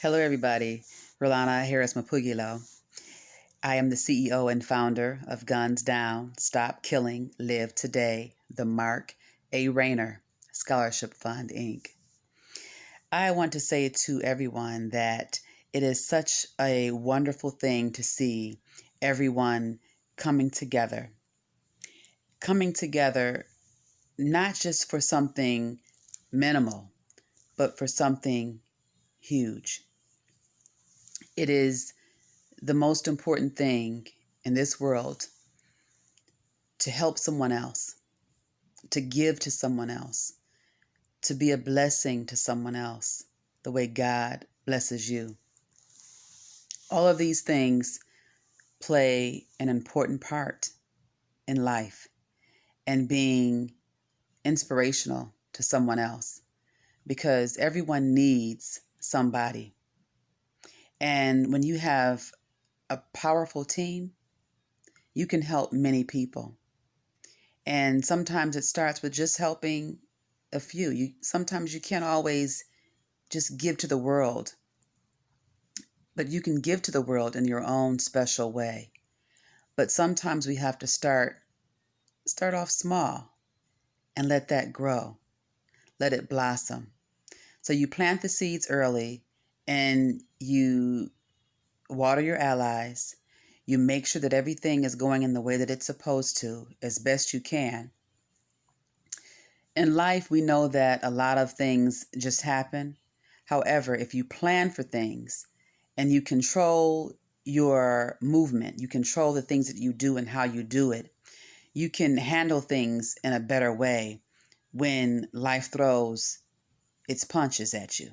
Hello, everybody. Rolana Harris Mapugilo. I am the CEO and founder of Guns Down, Stop Killing, Live Today, the Mark A. Rayner Scholarship Fund, Inc. I want to say to everyone that it is such a wonderful thing to see everyone coming together, not just for something minimal, but for something huge. It is the most important thing in this world to help someone else, to give to someone else, to be a blessing to someone else, the way God blesses you. All of these things play an important part in life and being inspirational to someone else because everyone needs somebody. And when you have a powerful team, you can help many people. And sometimes it starts with just helping a few. Sometimes you can't always just give to the world, but you can give to the world in your own special way. But sometimes we have to start off small and let that grow. Let it blossom. So you plant the seeds early and you water your allies. You make sure that everything is going in the way that it's supposed to as best you can. In life, we know that a lot of things just happen. However, if you plan for things and you control your movement, you control the things that you do and how you do it, you can handle things in a better way when life throws its punches at you.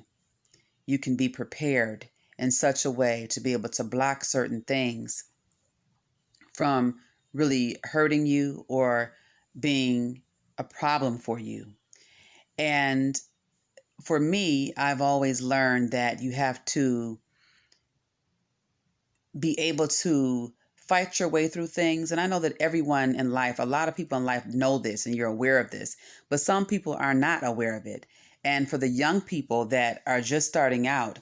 You can be prepared in such a way to be able to block certain things from really hurting you or being a problem for you. And for me, I've always learned that you have to be able to fight your way through things. And I know that everyone in life, a lot of people in life know this and you're aware of this, but some people are not aware of it. And for the young people that are just starting out,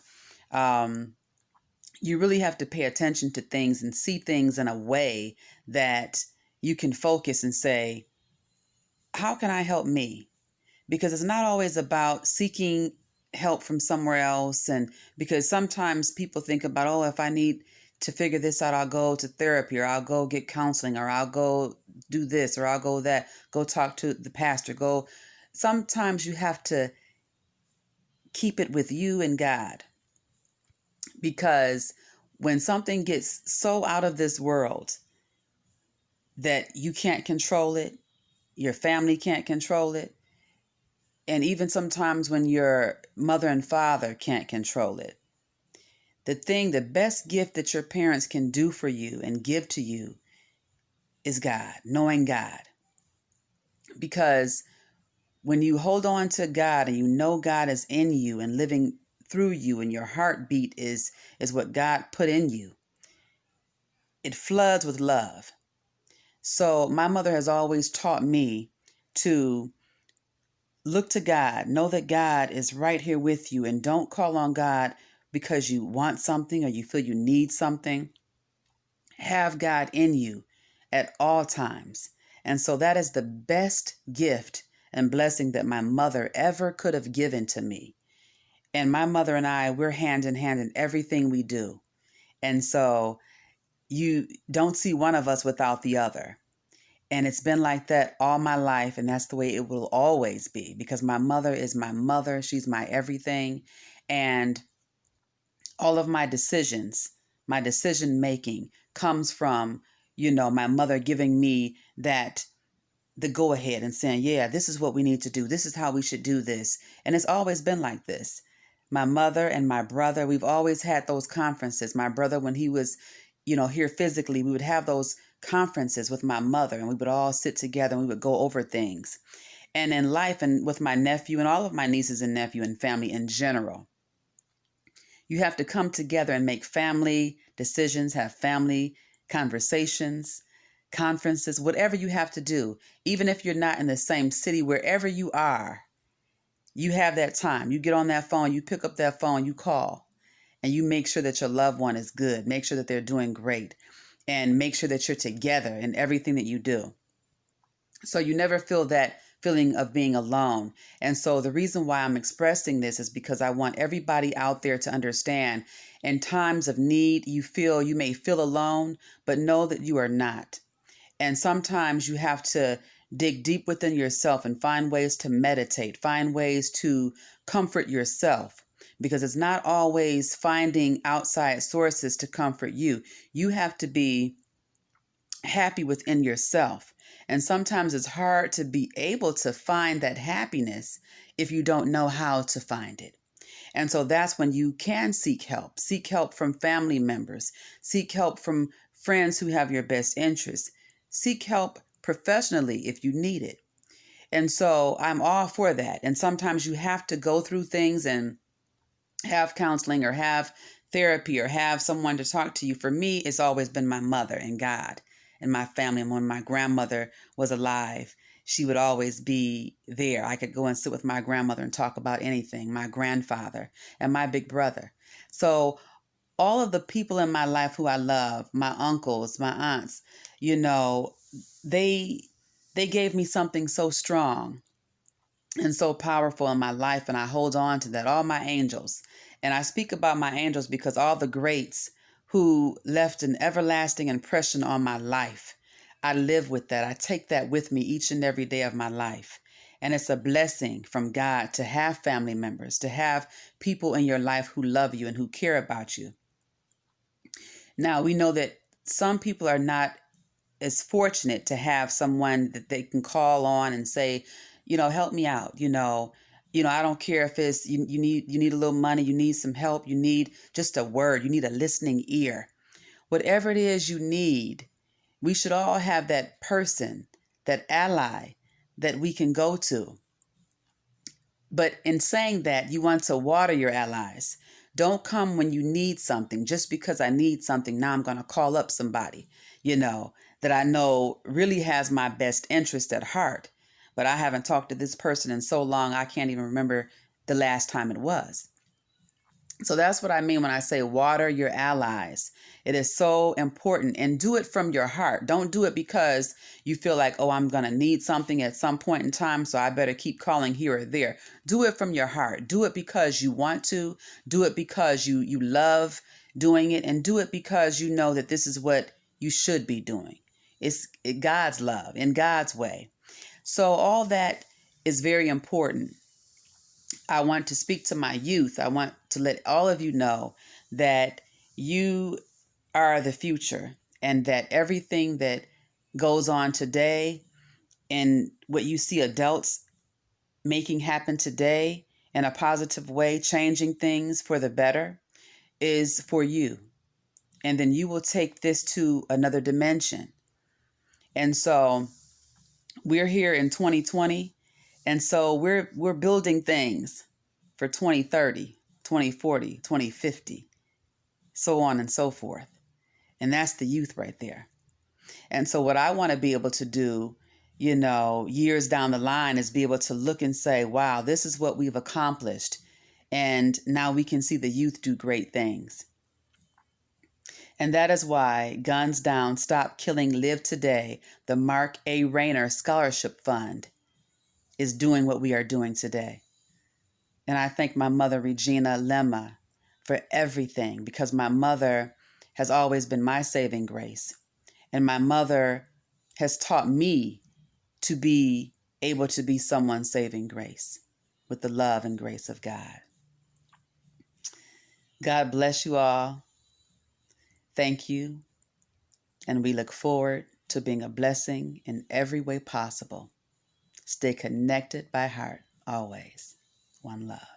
you really have to pay attention to things and see things in a way that you can focus and say, how can I help me? Because it's not always about seeking help from somewhere else. And because sometimes people think about, oh, if I need to figure this out, I'll go to therapy or I'll go get counseling or I'll go do this or I'll go that, go talk to the pastor, go. Sometimes you have to keep it with you and God, because when something gets so out of this world that you can't control it, your family can't control it, and even sometimes when your mother and father can't control it, the best gift that your parents can do for you and give to you is God, knowing God. Because when you hold on to God and you know God is in you and living through you and your heartbeat is what God put in you, it floods with love. So my mother has always taught me to look to God, know that God is right here with you, and don't call on God because you want something or you feel you need something. Have God in you at all times. And so that is the best gift and blessing that my mother ever could have given to me. And my mother and I, we're hand in hand in everything we do. And so you don't see one of us without the other. And it's been like that all my life. And that's the way it will always be, because my mother is my mother. She's my everything. And all of my decision making comes from, my mother giving me the go ahead and saying, yeah, this is what we need to do. This is how we should do this. And it's always been like this. My mother and my brother, we've always had those conferences. My brother, when he was, here physically, we would have those conferences with my mother and we would all sit together and we would go over things. And in life and with my nephew and all of my nieces and nephew and family in general, you have to come together and make family decisions, have family conversations, conferences, whatever you have to do. Even if you're not in the same city, wherever you are, you have that time. You get on that phone, you pick up that phone, you call. and you make sure that your loved one is good, make sure that they're doing great, and make sure that you're together in everything that you do. So you never feel that feeling of being alone. And so the reason why I'm expressing this is because I want everybody out there to understand in times of need, you may feel alone, but know that you are not. And sometimes you have to dig deep within yourself and find ways to meditate, find ways to comfort yourself, because it's not always finding outside sources to comfort you. You have to be happy within yourself. And sometimes it's hard to be able to find that happiness if you don't know how to find it. And so that's when you can seek help. Seek help from family members. Seek help from friends who have your best interests. Seek help professionally if you need it. And so I'm all for that. And sometimes you have to go through things and have counseling or have therapy or have someone to talk to you. For me, it's always been my mother and God and my family. And when my grandmother was alive, she would always be there. I could go and sit with my grandmother and talk about anything, my grandfather and my big brother. So all of the people in my life who I love, my uncles, my aunts, you know, they gave me something so strong and so powerful in my life, and I hold on to that. All my angels. And I speak about my angels because all the greats who left an everlasting impression on my life, I live with that. I take that with me each and every day of my life. And it's a blessing from God to have family members, to have people in your life who love you and who care about you. Now, we know that some people are not as fortunate to have someone that they can call on and say, help me out. I don't care if it's you need a little money, you need some help, you need just a word, you need a listening ear. Whatever it is you need, we should all have that person, that ally that we can go to. But in saying that, you want to water your allies. Don't come when you need something. Just because I need something, now I'm going to call up somebody, that I know really has my best interest at heart. But I haven't talked to this person in so long, I can't even remember the last time it was. So that's what I mean when I say water your allies. It is so important, and do it from your heart. Don't do it because you feel like, oh, I'm going to need something at some point in time, so I better keep calling here or there. Do it from your heart. Do it because you want to. Do it because you love doing it, and do it because you know that this is what you should be doing. It's God's love in God's way. So all that is very important. I want to speak to my youth. I want to let all of you know that you are the future, and that everything that goes on today and what you see adults making happen today in a positive way, changing things for the better, is for you. And then you will take this to another dimension. And so we're here in 2020. And so we're building things for 2030, 2040, 2050, so on and so forth. And that's the youth right there. And so what I want to be able to do, years down the line, is be able to look and say, wow, this is what we've accomplished. And now we can see the youth do great things. And that is why Guns Down, Stop Killing, Live Today, the Mark A. Rayner Scholarship Fund, is doing what we are doing today. And I thank my mother, Regina Lemma, for everything, because my mother has always been my saving grace. And my mother has taught me to be able to be someone's saving grace with the love and grace of God. God bless you all. Thank you. And we look forward to being a blessing in every way possible. Stay connected by heart always. One love.